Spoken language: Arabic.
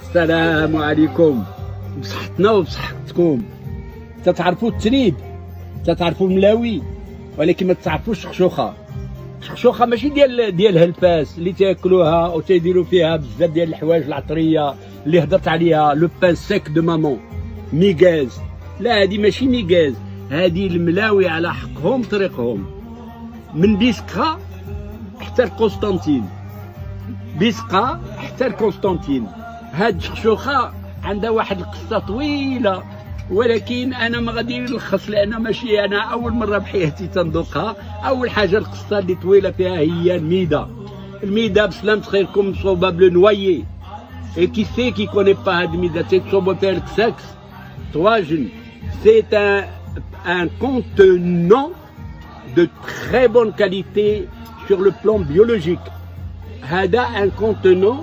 السلام عليكم، بصحتنا وبصحتكم. تتعرفوا التريد، تتعرفوا الملاوي، ولكن ما تعرفوش الشخشوخه. الشخشوخه ماشي ديال الفاس اللي تاكلوها وتيديروا فيها بزاف ديال الحوايج العطريه اللي هضرت عليها، لو بان سيك دو مامون، ميغاز. لا، هذه ماشي ميغاز، هذه الملاوي على حقهم طريقهم، من بيسقا حتى لقسطنطين، بيسقا حتى لقسطنطين. هاد الشخشوخه عندها واحد القصه طويله، ولكن انا ما غادي نلخص لان ماشي انا اول مره بحياتي تندوقها. اول حاجه القصه اللي طويله فيها هي الميده. الميده بسلامة خيركم مصوبه بلو اي كي سي كي كوني با هاد الميده تيتصوبوا فيها الكساكس طواجن. سي ان contenant de très bonne qualité sur le plan biologique. هذا un contenant